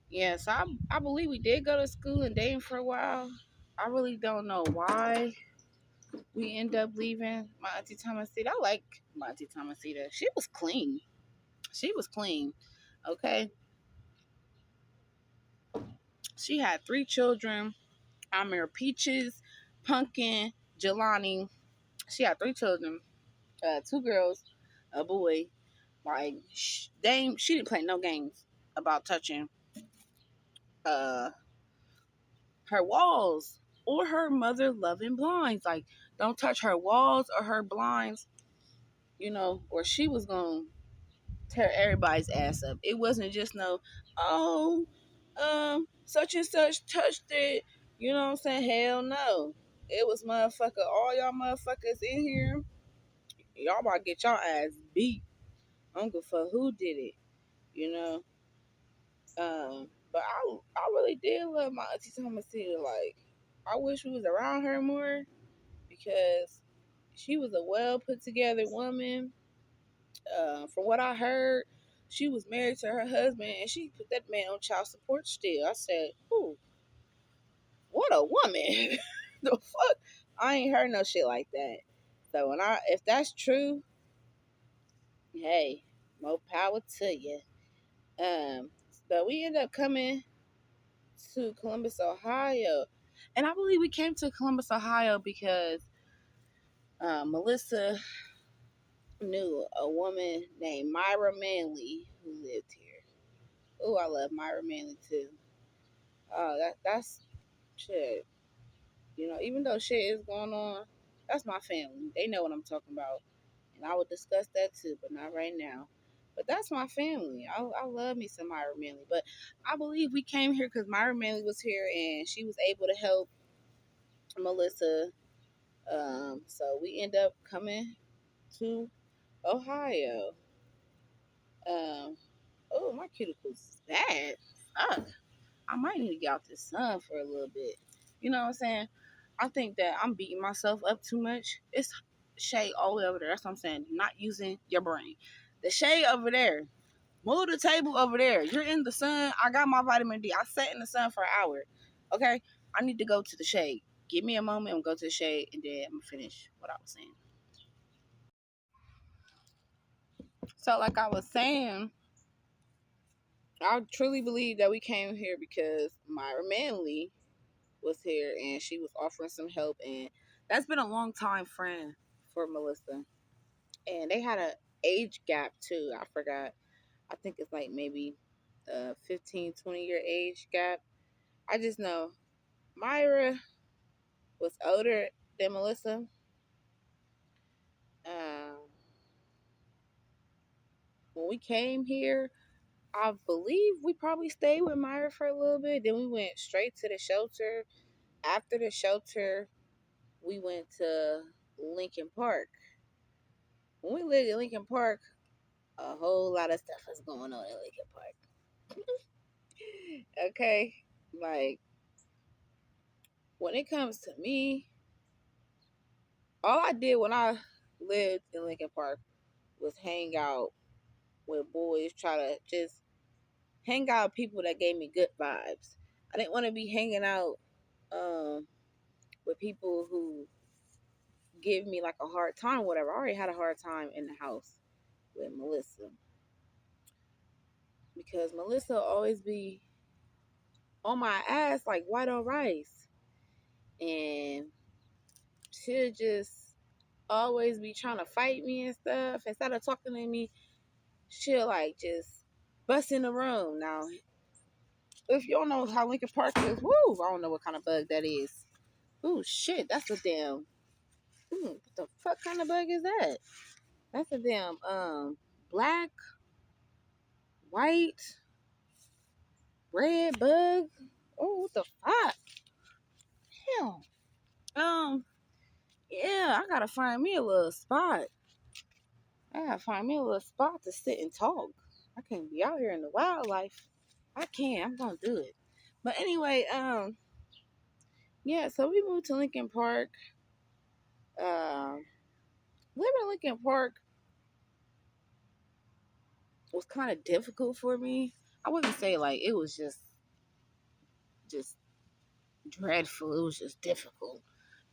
Yeah, so I believe we did go to school in Dayton for a while. I really don't know why we end up leaving my auntie Thomasita. I like my auntie Thomasita. She was clean. She was clean. Okay. She had 3 children. I remember Peaches, Pumpkin, Jelani. She had 3 children, 2 girls, a boy. Like, she didn't play no games about touching uh her walls or her mother loving blinds. Like, don't touch her walls or her blinds, or she was gonna tear everybody's ass up. It wasn't just no, oh, such and such touched it. You know what I'm saying? Hell no. It was motherfucker, all y'all motherfuckers in here. Y'all about to get y'all ass beat. I don't give a fuck who did it, you know. But I really did love my auntie Thomasita. Like, I wish we was around her more because she was a well put together woman. From what I heard, she was married to her husband and she put that man on child support still. I said, "Ooh, what a woman!" The fuck, I ain't heard no shit like that. So if that's true, hey, more power to you. Um, but we ended up coming to Columbus, Ohio, and I believe we came to Columbus, Ohio because Melissa knew a woman named Myra Manley who lived here. Oh, I love Myra Manley too. Oh, that's shit. Even though shit is going on, that's my family. They know what I'm talking about, and I would discuss that too, but not right now. But that's my family. I love me some Myra Manley. But I believe we came here because Myra Manley was here and she was able to help Melissa. So we end up coming to Ohio. Um, oh, my cuticles is bad. Fuck. I might need to get out the sun for a little bit. You know what I'm saying? I think that I'm beating myself up too much. It's shade all the way over there. That's what I'm saying. Not using your brain. The shade over there. Move the table over there. You're in the sun. I got my vitamin D. I sat in the sun for an hour. Okay? I need to go to the shade. Give me a moment and go to the shade, and then I'm going to finish what I was saying. So, like I was saying, I truly believe that we came here because Myra Manley was here and she was offering some help, and that's been a long time friend for Melissa. And they had a age gap too. I forgot. I think it's like maybe a 15, 20 year age gap. I just know Myra was older than Melissa. Um, when we came here, I believe we probably stayed with Myra for a little bit. Then we went straight to the shelter. After the shelter, we went to Lincoln Park. When we lived in Lincoln Park, a whole lot of stuff is going on in Lincoln Park. Okay? Like, when it comes to me, all I did when I lived in Lincoln Park was hang out with boys, try to just hang out with people that gave me good vibes. I didn't want to be hanging out um, with people who give me like a hard time, whatever. I already had a hard time in the house with Melissa because Melissa always be on my ass like white on rice, and she'll just always be trying to fight me and stuff. Instead of talking to me, she'll like just bust in the room. Now, if you don't know how Lincoln Park is, woo, I don't know what kind of bug that is. Ooh, shit, that's a damn. What the fuck kind of bug is that? That's a damn black, white, red bug. Oh, what the fuck? Hell. Yeah, I gotta find me a little spot. I gotta find me a little spot to sit and talk. I can't be out here in the wildlife. I can. I'm gonna do it. But anyway, yeah. So we moved to Lincoln Park. Um, living in Lincoln Park was kind of difficult for me. I wouldn't say like it was just just dreadful. It was just difficult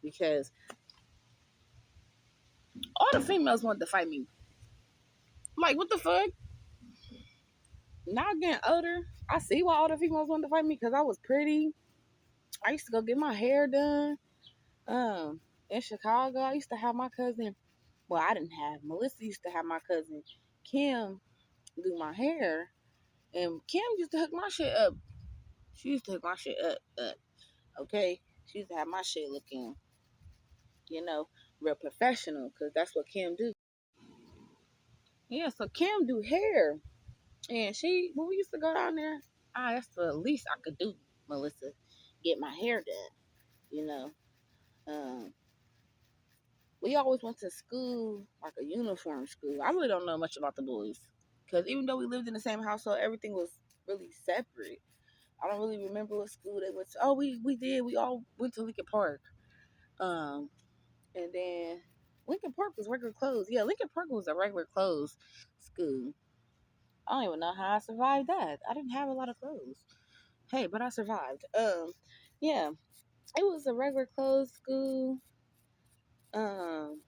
because all the females wanted to fight me. Like, what the fuck? Now getting older, I see why all the females wanted to fight me because I was pretty. I used to go get my hair done. In Chicago, I used to have my cousin. Well, I didn't have. Melissa used to have my cousin Kim do my hair, and Kim used to hook my shit up. She used to hook my shit up. Okay, she used to have my shit looking, you know, real professional because that's what Kim do. Yeah, so Kim do hair, and she when we used to go down there, that's the least I could do, Melissa, get my hair done. You know, um, we always went to school like a uniform school. I really don't know much about the boys because even though we lived in the same household, everything was really separate. I don't really remember what school they went to. Oh, we did. We all went to Lincoln Park. Um, and then Lincoln Park was regular clothes. Yeah, Lincoln Park was a regular clothes school. I don't even know how I survived that. I didn't have a lot of clothes. Hey, but I survived. Yeah, it was a regular clothes school. Um,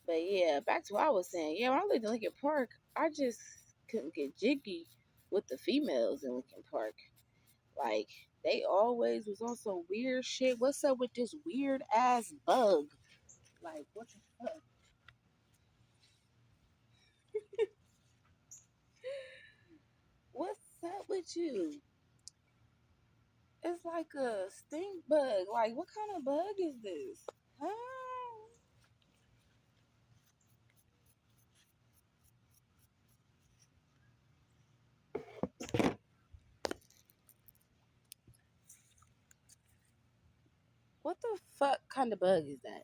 but yeah, back to what I was saying. Yeah, when I lived in Lincoln Park, I just couldn't get jiggy with the females in Lincoln Park. Like, they always was on some weird shit. What's up with this weird ass bug? Like, what the fuck? What's up with you? It's like a stink bug. Like, what kind of bug is this? Huh? What the fuck kind of bug is that?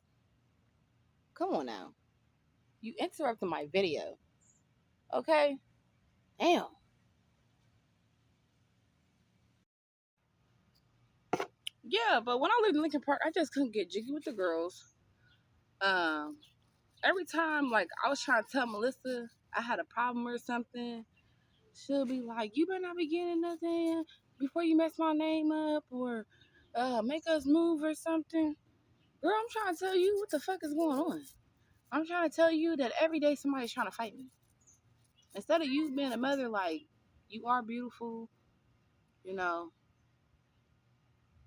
Come on now. You interrupted my video. Okay? Damn. Yeah, but when I lived in Lincoln Park, I just couldn't get jiggy with the girls. Um, every time, like, I was trying to tell Melissa I had a problem or something, she'll be like, "You better not be getting nothing before you mess my name up or make us move or something." Girl, I'm trying to tell you what the fuck is going on. I'm trying to tell you that every day somebody's trying to fight me. Instead of you being a mother, like, you are beautiful, you know,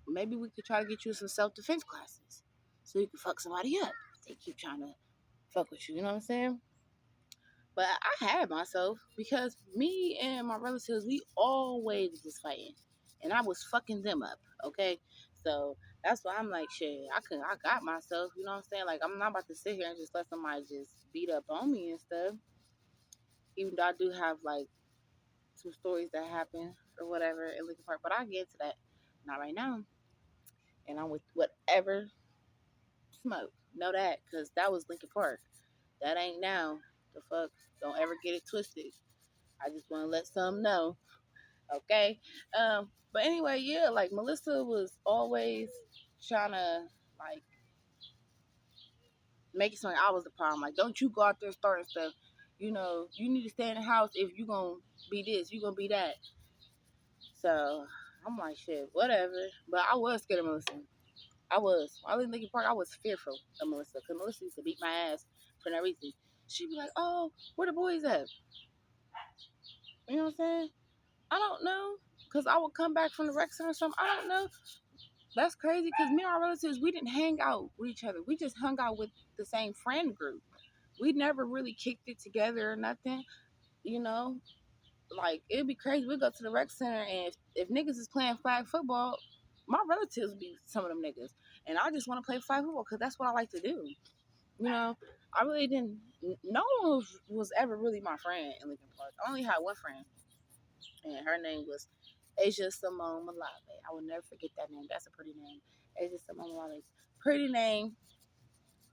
maybe we could try to get you some self defense classes so you can fuck somebody up. They keep trying to fuck with you, you know what I'm saying? But I had myself because me and my relatives, we always was fighting. And I was fucking them up, okay? So that's why I'm like, shit, I got myself, you know what I'm saying? Like, I'm not about to sit here and just let somebody just beat up on me and stuff. Even though I do have, like, some stories that happen or whatever in Lincoln Park. But I'll get into that. Not right now. And I'm with whatever smoke. Know that, because that was Lincoln Park. That ain't now. The fuck? Don't ever get it twisted. I just want to let some know. Okay? But anyway, yeah, like Melissa was always trying to like make it something I was the problem. Like, don't you go out there starting stuff. You know, you need to stay in the house if you gonna be this, you gonna be that. So I'm like, shit, whatever. But I was scared of Melissa. I was. While I was in Lincoln Park, I was fearful of Melissa because Melissa used to beat my ass for no reason. She'd be like, "Oh, where the boys at?" You know what I'm saying? I don't know, because I would come back from the rec center or something. I don't know. That's crazy because me and our relatives, we didn't hang out with each other. We just hung out with the same friend group. We never really kicked it together or nothing. You know, like, it'd be crazy. We'd go to the rec center, and if niggas is playing flag football, my relatives would be some of them niggas. And I just want to play flag football because that's what I like to do. You know, I really didn't, no one was ever really my friend in Lincoln Park. I only had one friend, and her name was Asia Simone Malave. I will never forget that name. That's a pretty name. Asia Simone Malave. Pretty name,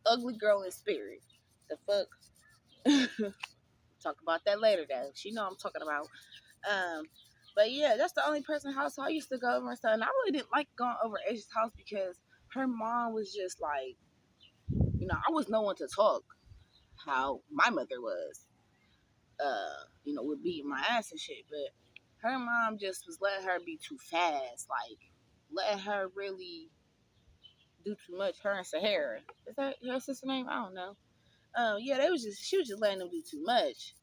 ugly girl in spirit. The fuck? Talk about that later, though. She know I'm talking about. Um, but yeah, that's the only person house I used to go over and stuff. And I really didn't like going over Asia's house because her mom was just like, I was no one to talk how my mother was. Would beat my ass and shit. But her mom just was letting her be too fast, like letting her really do too much. Her and Sahara, is that her sister name? I don't know. Yeah, she was just letting them do too much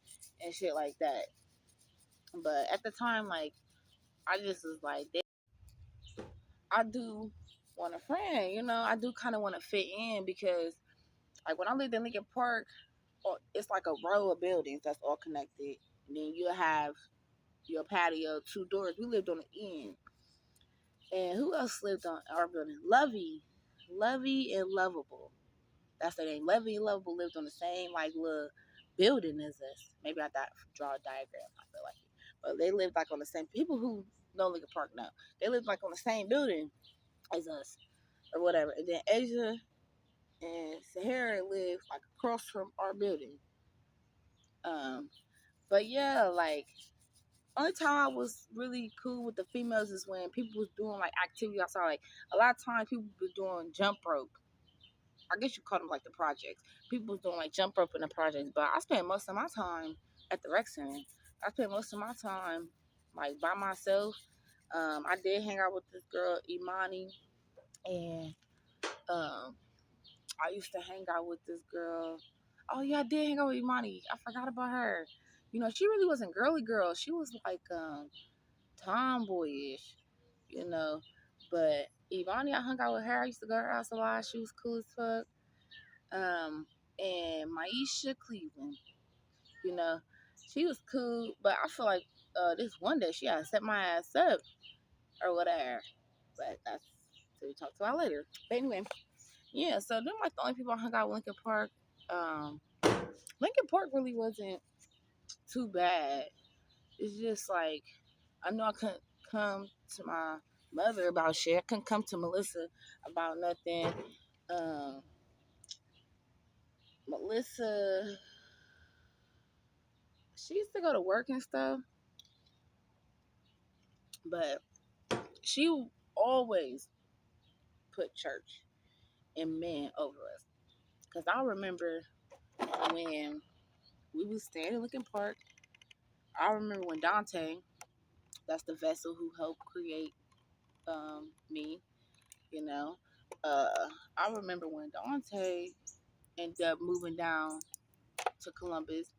and shit like that. But at the time, like I just was like, I do want a friend, you know. I do kind of want to fit in because, like, when I lived in Lincoln Park, it's like a row of buildings that's all connected. And then you have your patio, two doors. We lived on the end. And who else lived on our building? Lovey and Lovable. That's their name. Lovey and Lovable lived on the same like little building as us. Maybe I draw a diagram. I feel like it, but they lived like on the same. People who know Lincoln Park know they lived like on the same building as us or whatever. And then Asia and Sahara lived like across from our building. Um, but yeah, like only time I was really cool with the females is when people was doing like activity outside. Like a lot of times people be doing jump rope. I guess you call them like the projects. People was doing like jump rope in the projects, but I spent most of my time at the rec center. I spent most of my time like by myself. I did hang out with this girl Imani, and um, I used to hang out with this girl. Oh yeah, I did hang out with Imani. I forgot about her. You know, she really wasn't girly girl. She was like tomboyish, you know. But Ivani, I hung out with her. I used to go to her house a lot. She was cool as fuck. And Maisha Cleveland, you know, she was cool. But I feel like this one day she had to set my ass up or whatever. But that's to talk about later. But anyway, yeah. So them like the only people I hung out with Lincoln Park. Um, Lincoln Park really wasn't too bad. It's just like I know I couldn't come to my mother about shit. I couldn't come to Melissa about nothing. Um, Melissa, she used to go to work and stuff, but she always put church and men over us. Cause I remember when we was staying in Lincoln Park. I remember when Dante, that's the vessel who helped create me, you know. Uh, I remember when Dante ended up moving down to Columbus,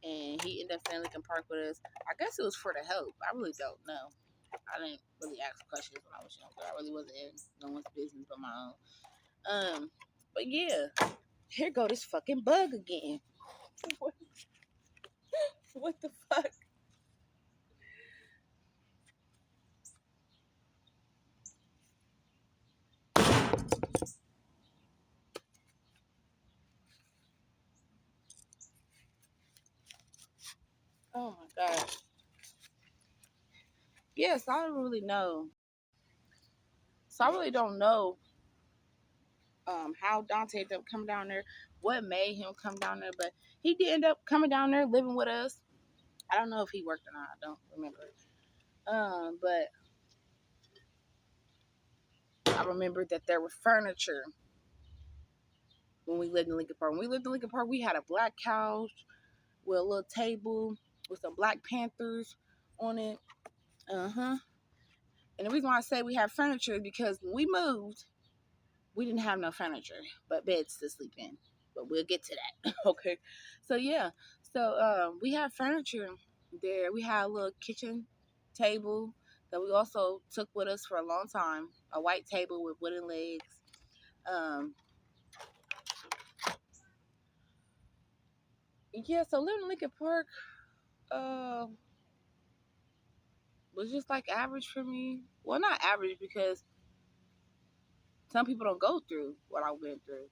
and he ended up staying in Lincoln Park with us. I guess it was for the help. I really don't know. I didn't really ask questions when I was younger. I really wasn't in no one's business but my own. But yeah, here go this fucking bug again. what, what the fuck? Oh my god. Yes, I don't really know. So I really don't know how Dante ended up coming down there, what made him come down there, but he did end up coming down there living with us. I don't know if he worked or not. I don't remember. But I remember that there was furniture when we lived in Lincoln Park. When we lived in Lincoln Park, we had a black couch with a little table with some Black Panthers on it. Uh-huh. And the reason why I say we have furniture is because when we moved, we didn't have no furniture but beds to sleep in. But we'll get to that. Okay. So yeah. So we have furniture there. We had a little kitchen table that we also took with us for a long time. A white table with wooden legs. Um, yeah, so living in Lincoln Park uh, was just like average for me. Well, not average because some people don't go through what I went through.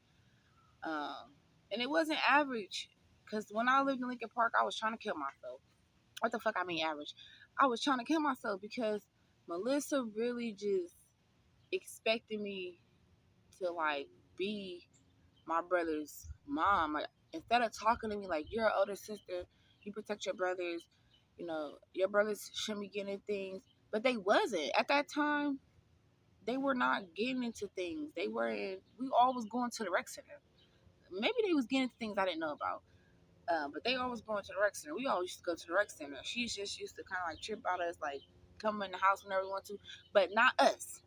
And it wasn't average because when I lived in Lincoln Park, I was trying to kill myself. What the fuck I mean average? I was trying to kill myself because Melissa really just expected me to like be my brother's mom. Like instead of talking to me like you're an older sister, you protect your brothers, you know, your brothers shouldn't be getting into things. But they wasn't. At that time, they were not getting into things. We all was going to the rec center. Maybe they was getting into things I didn't know about. But they always going to the rec center. We always used to go to the rec center. She just used to kind of like trip out us, like come in the house whenever we want to, but not us.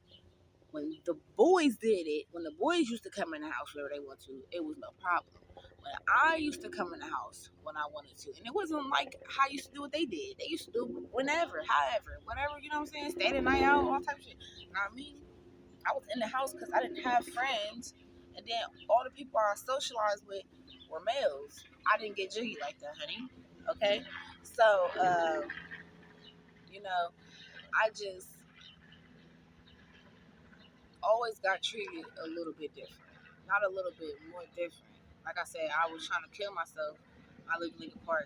When the boys did it, when the boys used to come in the house whenever they want to, it was no problem. When I used to come in the house when I wanted to, and it wasn't like how I used to do what they did. They used to do whenever, however, whatever, you know what I'm saying? Stay the night out, all type of shit. Not me. I was in the house because I didn't have friends, and then all the people I socialized with were males. I didn't get jiggy like that, honey. Okay, so you know, I just always got treated a little bit different. Not a little bit, more different. Like I said, I was trying to kill myself. I lived in Lincoln Park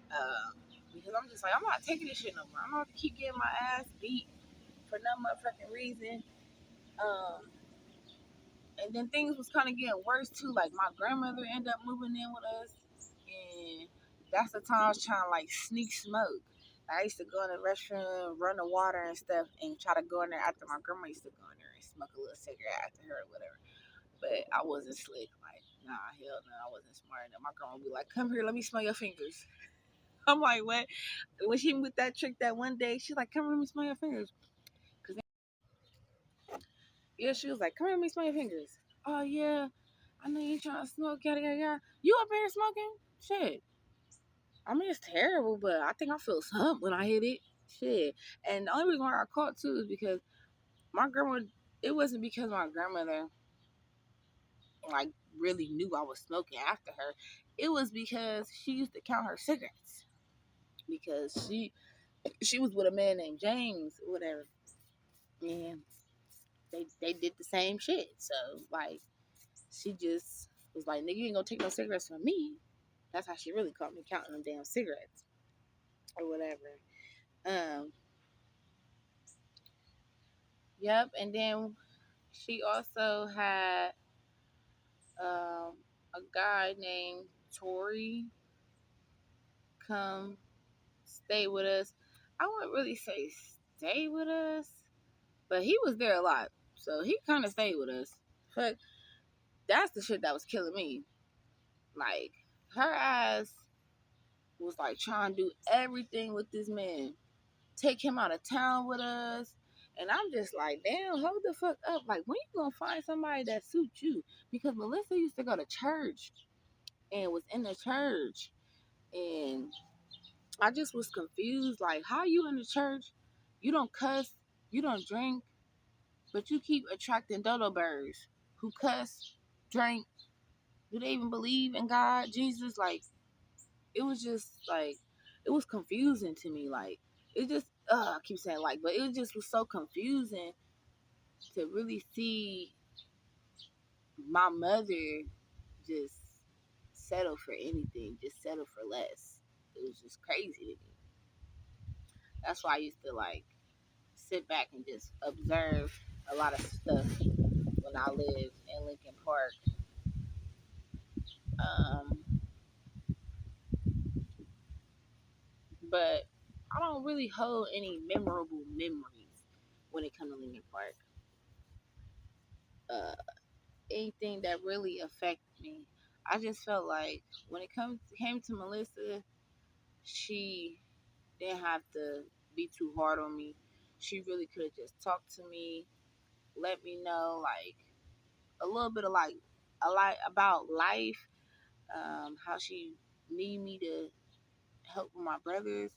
because I'm just like, I'm not taking this shit no more. I'm not gonna keep getting my ass beat for no motherfucking reason. Um, and then things was kind of getting worse too. Like my grandmother ended up moving in with us, and that's the time I was trying to like sneak smoke. I used to go in the restroom, run the water and stuff, and try to go in there after my grandma used to go in there and smoke a little cigarette after her or whatever. But I wasn't slick. Like, nah, hell no, I wasn't smart enough. My grandma would be like, "Come here, let me smell your fingers." I'm like, what? When she with that trick that one day, she's like, "Come here, let me smell your fingers." Cause yeah, she was like, "Come here, let me smell your fingers." Oh yeah, I know you trying to smoke, yada yada yada. You up here smoking? Shit. I mean, it's terrible, but I think I feel something when I hit it. Shit. And the only reason why I got caught too is because my grandma. It wasn't because my grandmother like really knew I was smoking after her. It was because she used to count her cigarettes because she was with a man named James, or whatever, and they did the same shit. So like she just was like, "Nigga, you ain't gonna take no cigarettes from me." That's how she really caught me counting them damn cigarettes or whatever. Um, yep. And then she also had um a guy named Tori come stay with us. I wouldn't really say stay with us, but he was there a lot. So he kind of stayed with us. But that's the shit that was killing me. Like, her ass was like trying to do everything with this man. Take him out of town with us. And I'm just like, damn, hold the fuck up. Like, when you gonna find somebody that suits you? Because Melissa used to go to church and was in the church. And I just was confused. Like, how you in the church? You don't cuss, you don't drink, but you keep attracting dodo birds who cuss, drink. Do they even believe in God, Jesus? Like, it was just like, it was confusing to me. Like, it just, I keep saying like, but it just was so confusing to really see my mother just settle for anything, just settle for less. It was just crazy to me. That's why I used to like sit back and just observe a lot of stuff when I lived in Lincoln Park. Um, but I don't really hold any memorable memories when it comes to Lincoln Park. Uh, Anything that really affected me, I just felt like when it came to Melissa, she didn't have to be too hard on me. She really could have just talked to me, let me know like a little bit of like a lot about life, how she need me to help with my brothers,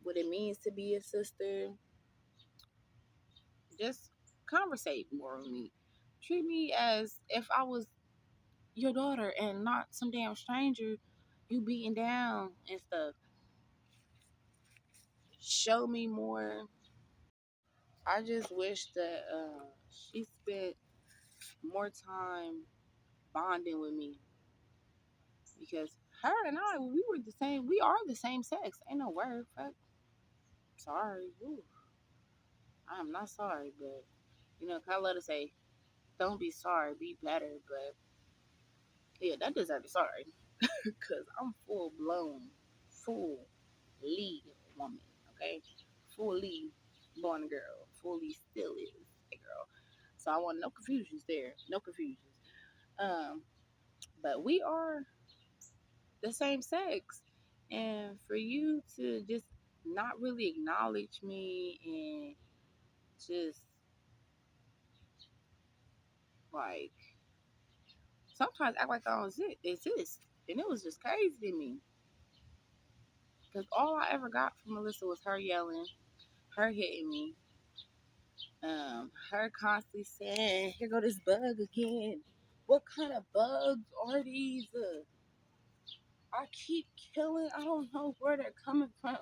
what it means to be a sister. Just conversate more with me. Treat me as if I was your daughter and not some damn stranger you beating down and stuff. Show me more. I just wish that she spent more time bonding with me because her and I, we were the same. We are the same sex. Ain't no word. Fuck. Sorry. Ooh, I'm not sorry, but you know, I love to say, don't be sorry, be better. But yeah, that deserves a sorry because I'm full blown, full lead woman. Okay, fully born a girl, fully still is a girl. So I want no confusions there, no confusions. Um, but we are. the same sex. And for you to just not really acknowledge me and just like sometimes act like I don't exist. And it was just crazy to me. Because all I ever got from Melissa was her yelling, her hitting me, her constantly saying, "Here go this bug again. What kind of bugs are these? I keep killing. I don't know where they're coming from."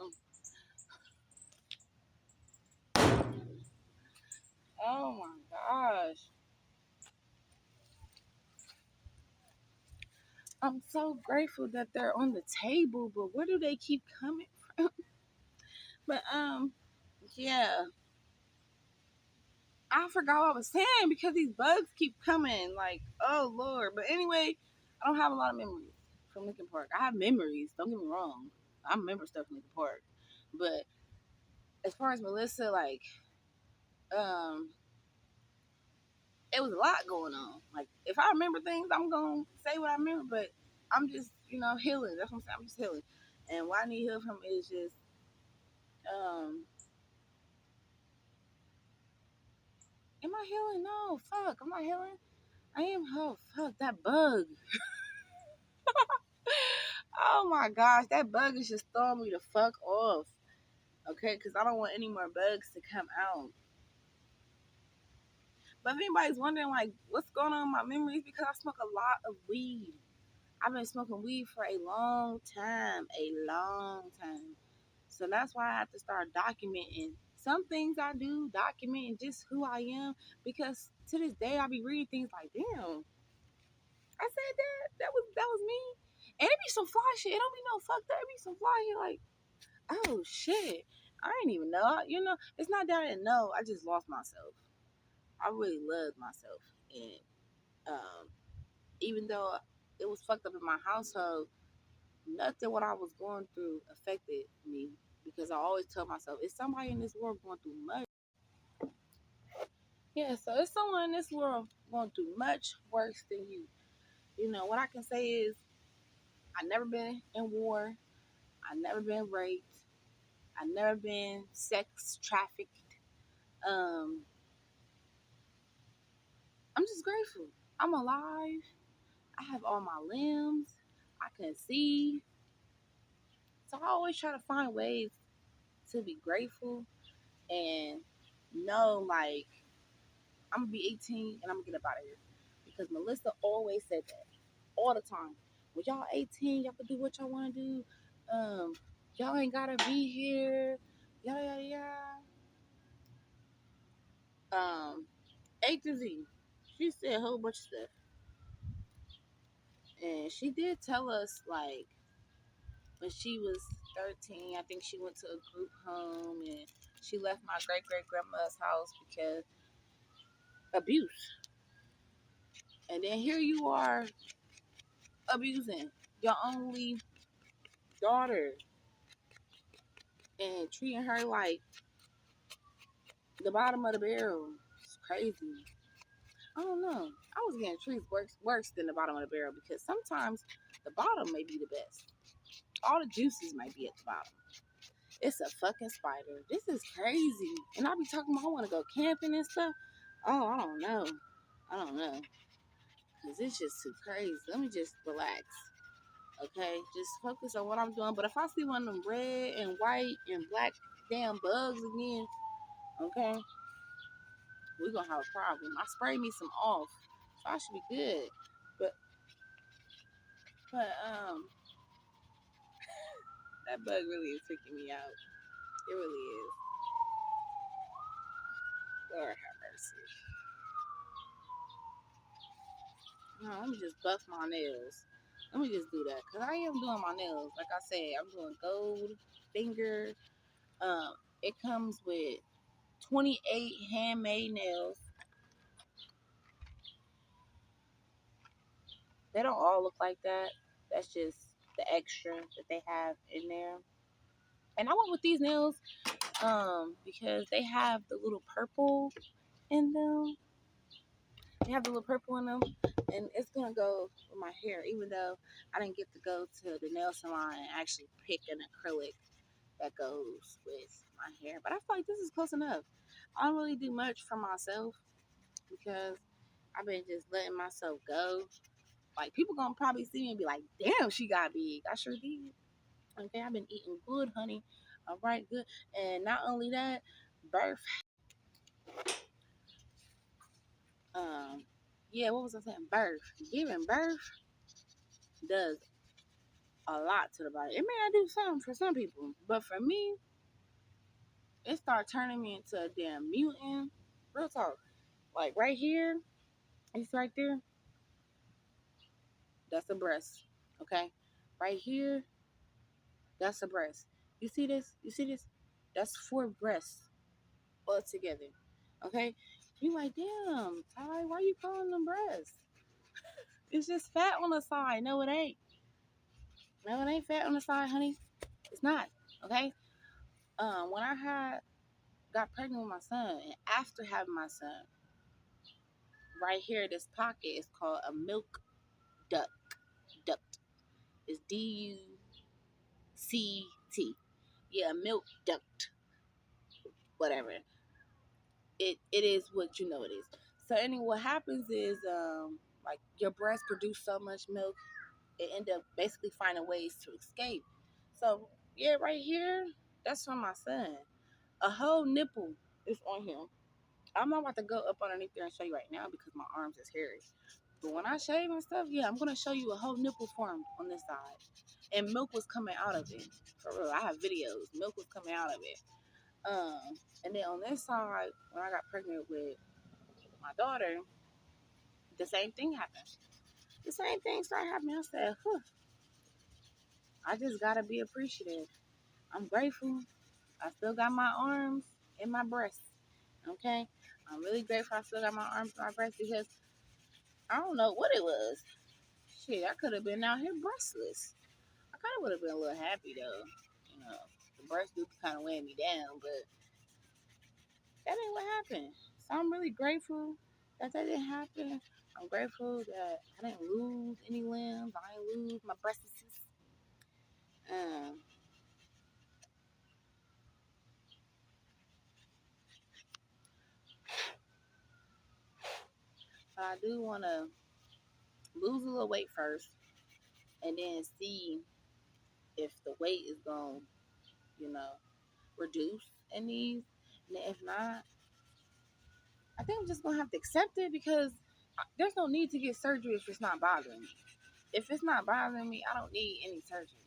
Oh my gosh. I'm so grateful that they're on the table, but where do they keep coming from? But yeah, I forgot what I was saying because these bugs keep coming. Like, oh Lord. But anyway, I don't have a lot of memories from Lincoln Park. I have memories. Don't get me wrong. I remember stuff from Lincoln Park, but as far as Melissa, like, um, it was a lot going on. Like, if I remember things, I'm gonna say what I remember. But I'm just, healing. That's what I'm saying. I'm just healing. And what I need help from is just, um, am I healing? No, fuck, I'm not healing. I am. Oh, fuck, that bug. Oh my gosh, that bug is just throwing me the fuck off. Okay, because I don't want any more bugs to come out. But if anybody's wondering, like, what's going on in my memories, because I smoke a lot of weed. I've been smoking weed for a long time, So that's why I have to start documenting some things I do, documenting just who I am, because to this day I be reading things like, damn, I said that. That was me. And it be some fly shit. It don't be no fucked up. It be some fly shit like, oh shit. I didn't even know. It's not that I didn't know. I just lost myself. I really loved myself. And even though it was fucked up in my household, nothing what I was going through affected me because I always tell myself, it's somebody in this world going through much. Yeah, so it's someone in this world going through much worse than you. What I can say is I never been in war. I never been raped. I never been sex trafficked. Um, I'm just grateful. I'm alive. I have all my limbs. I can see. So I always try to find ways to be grateful and know, like, I'm gonna be 18 and I'm gonna get up out of here. Because Melissa always said that all the time. When y'all 18, y'all can do what y'all wanna do. Um, y'all ain't gotta be here. Yada yada yada. A to Z. She said a whole bunch of stuff. And she did tell us, like, when she was 13, I think she went to a group home and she left my great great grandma's house because abuse. And then here you are abusing your only daughter and treating her like the bottom of the barrel. It's crazy. I don't know. I was getting treated worse than the bottom of the barrel because sometimes the bottom may be the best. All the juices might be at the bottom. It's a fucking spider. This is crazy. And I be talking about I want to go camping and stuff. Oh, I don't know. I don't know. Because it's just too crazy. Let me just relax. Okay? Just focus on what I'm doing. But if I see one of them red and white and black damn bugs again, okay, we're going to have a problem. I sprayed me some off. So I should be good. But, that bug really is freaking me out. It really is. Lord have mercy. No, let me just buff my nails. Let me just do that because I am doing my nails. Like I said, I'm doing gold finger. Um, it comes with 28 handmade nails. They don't all look like that. That's just the extra that they have in there. And I went with these nails because they have the little purple in them. They have the little purple in them, and it's gonna go with my hair. Even though I didn't get to go to the nail salon and actually pick an acrylic that goes with my hair, but I feel like this is close enough. I don't really do much for myself because I've been just letting myself go. Like people gonna probably see me and be like, "Damn, she got big." I sure did. Okay, I've been eating good, honey. All right, good. And not only that, birth. Um, yeah, what was I saying? Birth. Giving birth does a lot to the body. It may not do something for some people, but for me, it started turning me into a damn mutant. Real talk. Like right here, it's right there. That's a breast. Okay, right here, that's a breast. You see this? You see this? That's 4 breasts all together. Okay, you like, damn, Ty, why you calling them breasts? It's just fat on the side. No, it ain't. No, it ain't fat on the side, honey. It's not. Okay. When I got pregnant with my son, and after having my son, right here, this pocket is called a milk duct. Duct. It's DUCT. Yeah, milk duct. Whatever. It is what you know it is. So anyway, what happens is like your breast produce so much milk, it end up basically finding ways to escape. So yeah, right here, that's from my son. A whole nipple is on him. I'm not about to go up underneath there and show you right now because my arms is hairy. But when I shave and stuff, yeah, I'm gonna show you a whole nipple formed on this side. And milk was coming out of it. For real. I have videos. Milk was coming out of it. And then on this side, when I got pregnant with my daughter, the same thing happened. The same thing started happening. I said, I just gotta be appreciative. I'm grateful. I still got my arms and my breasts. Okay? I'm really grateful I still got my arms and my breasts because I don't know what it was. Shit, I could have been out here breastless. I kind of would have been a little happy though. You know, the breast do kind of weigh me down, but that ain't what happened. So I'm really grateful that that didn't happen. I'm grateful that I didn't lose any limbs. I didn't lose my breasts. Um, but I do want to lose a little weight first, and then see if the weight is going, you know, reduce in these. And if not, I think I'm just gonna have to accept it because there's no need to get surgery if it's not bothering me. If it's not bothering me, I don't need any surgery.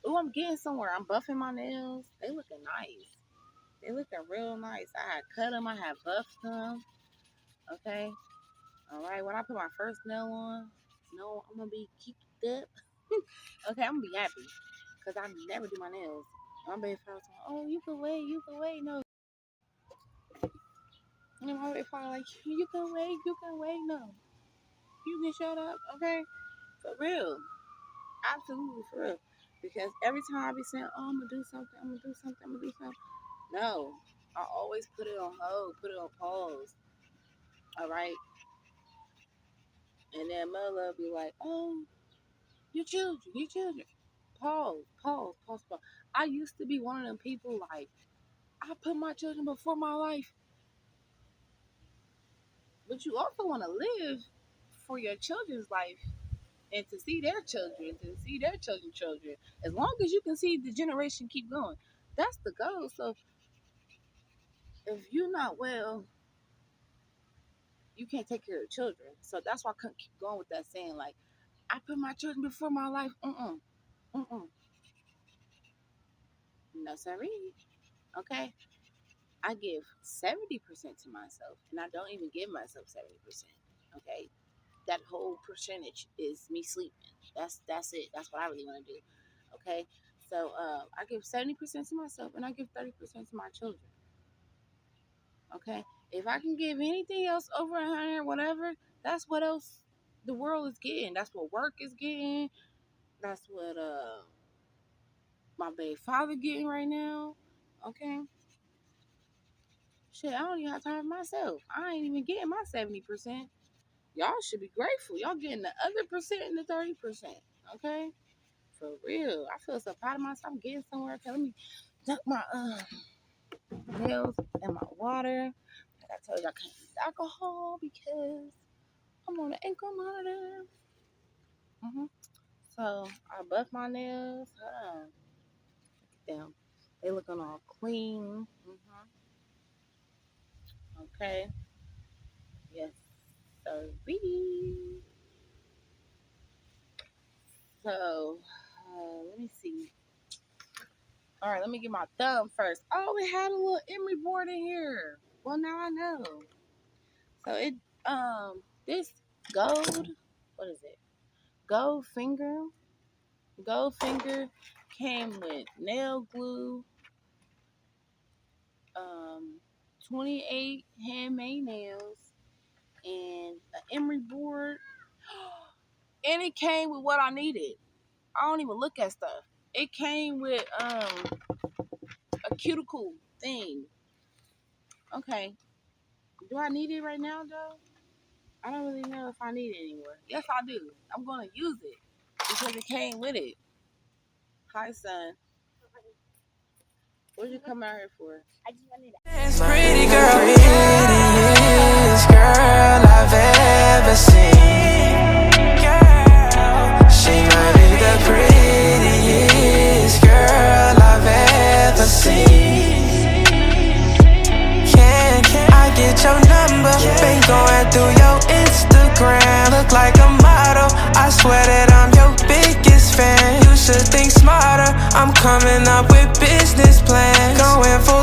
Oh, I'm getting somewhere. I'm buffing my nails. They looking nice. They looking real nice. I had cut them. I had buffed them. Okay. All right. When I put my first nail on, no, I'm gonna be keeped up. Okay, I'm gonna be happy because I never do my nails. My baby father told me, "Oh, you can wait. You can wait." No, and my baby father like, "You can wait. You can wait." No, you can shut up. Okay, for real. Absolutely for real. Because every time I be saying, "Oh, I'm gonna do something. I'm gonna do something. I'm gonna do something," no, I always put it on hold, put it on pause. All right, and then mother be like, "Oh, your children, your children." Pause, pause, pause, pause. I used to be one of them people like I put my children before my life, but you also want to live for your children's life and to see their children, to see their children's children. As long as you can see the generation keep going, that's the goal. So if you're not well, you can't take care of children. So that's why I couldn't keep going with that saying like I put my children before my life. Mm. No, sorry. Okay. I give 70% to myself, and I don't even give myself 70%. Okay, that whole percentage is me sleeping. That's it. That's what I really want to do. Okay, so I give 70% to myself, and I give 30% to my children. Okay, if I can give anything else over 100, whatever, that's what else the world is getting. That's what work is getting. That's what my baby father getting right now. Okay, Shit, I don't even have time for myself. I ain't even getting my 70%. Y'all should be grateful. Y'all getting the other percent and the 30%. Okay? For real. I feel so proud of myself. I'm getting somewhere. Okay, let me dunk my nails and my water. Like I told you, I can't use alcohol because I'm on an ankle monitor. So I buff my nails. Hold on. Look at them. They looking all clean. Okay. Yes, sir. So let me see. All right, let me get my thumb first. Oh, it had a little emery board in here. Well, now I know. So it this gold, what is it? Gold finger came with nail glue, 28 handmade nails, and an emery board. And it came with what I needed. I don't even look at stuff. It came with a cuticle thing. Okay. Do I need it right now, though? I don't really know if I need it anymore. Yes, I do. I'm going to use it because it came with it. Hi, son. What did you come out here for? I just wanted to. Pretty girl, prettiest girl I've ever seen. Girl, she might be the prettiest girl I've ever seen. Can I get your number? Been going through your Instagram. Look like a model. I swear that I'm your biggest fan. You should think smarter. I'm coming up with business plans. Going for